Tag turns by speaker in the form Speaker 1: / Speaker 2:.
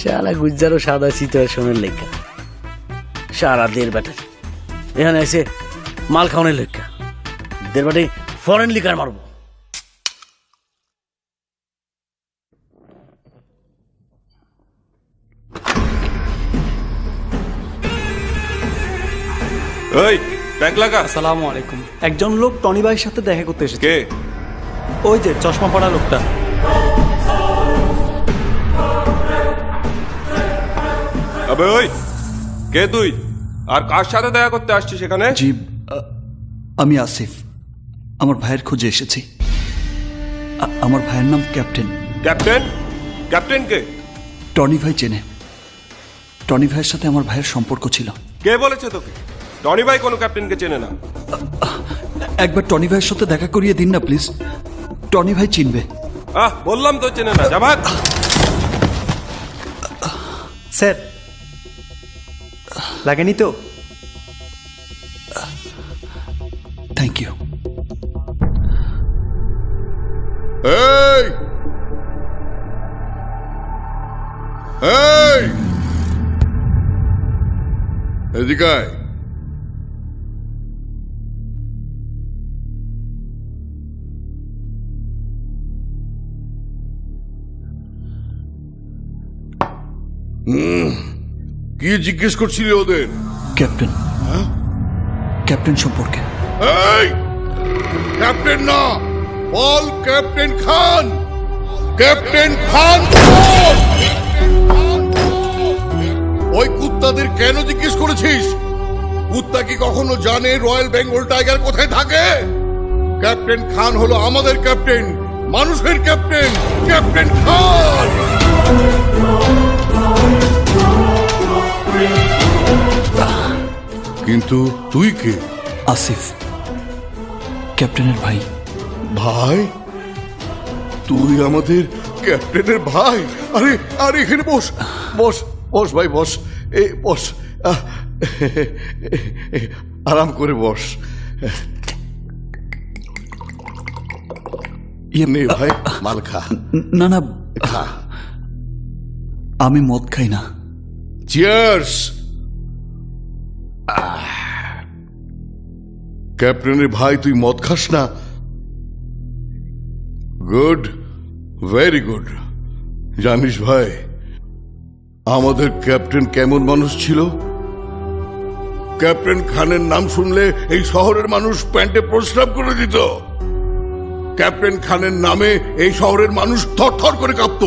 Speaker 1: শালা গুজ্জারও সাদা সিচুয়েশনের লেখা সারা দের ব্যাটার এখানে এসে মাল খাওয়ানোর লেখা দের বাটে ফরেন লিকার মারবো।
Speaker 2: এই ব্যাগ লাগা।
Speaker 3: আসসালামু আলাইকুম। একজন লোক টনি ভাইয়ের সাথে দেখা করতে এসেছে।
Speaker 2: কে?
Speaker 3: ওই যে চশমা পরা লোকটা।
Speaker 2: আবে ওই কে তুই আর কার সাথে দেখা করতে আসছিস এখানে?
Speaker 4: জি আমি আসিফ, আমার ভাইয়ের খোঁজে এসেছি। আমার ভাইয়ের নাম ক্যাপ্টেন।
Speaker 2: ক্যাপ্টেন? ক্যাপ্টেন কে?
Speaker 4: টনি ভাই চেনে। টনি ভাইয়ের সাথে আমার ভাইয়ের সম্পর্ক ছিল।
Speaker 2: কে বলেছে তোকে? টনি ভাই কোনো ক্যাপ্টেনকে চেনে না।
Speaker 4: একবার টনি ভাইয়ের সাথে দেখা করিয়ে দিন না প্লিজ, টনি ভাই চিনবে।
Speaker 2: বললাম তো চেনে না, যা ভাগ।
Speaker 3: স্যার লাগেনি তো?
Speaker 4: Thank you.
Speaker 5: এই এই এদিকে আয়। কি জিজ্ঞেস করছিলি ওদের?
Speaker 4: ক্যাপ্টেন, ক্যাপ্টেন সম্পর্কে।
Speaker 5: এই ক্যাপ্টেন না, বল ক্যাপ্টেন খান। ক্যাপ্টেন খান বল। ওই কুত্তাদের কেন জিজ্ঞেস করেছিস? কুত্তা কি কখনো জানে রয়্যাল বেঙ্গল টাইগার কোথায় থাকে? ক্যাপ্টেন খান হলো আমাদের ক্যাপ্টেন, মানুষের ক্যাপ্টেন, ক্যাপ্টেন খান। কিন্তু তুই কে?
Speaker 4: আসিফ, ক্যাপ্টেনের ভাই।
Speaker 5: ভাই? তুই আমাদের ক্যাপ্টেনের ভাই? আরে আরে এখানে বস বস বস ভাই বস, বস, আরাম করে বস। নে ভাই মাল খা।
Speaker 4: না না,
Speaker 5: খা।
Speaker 4: আমি মদ খাই না।
Speaker 5: চিয়ার্স। ক্যাপ্টেনের ভাই তুই মদ খাস না? Good, very good. জানিস ভাই আমাদের ক্যাপ্টেন কেমন মানুষ ছিল? ক্যাপ্টেন খানের নাম শুনলে এই শহরের মানুষ প্যান্টে প্রস্রাব করে দিত। ক্যাপ্টেন খানের নামে এই শহরের মানুষ থরথর করে কাঁপত।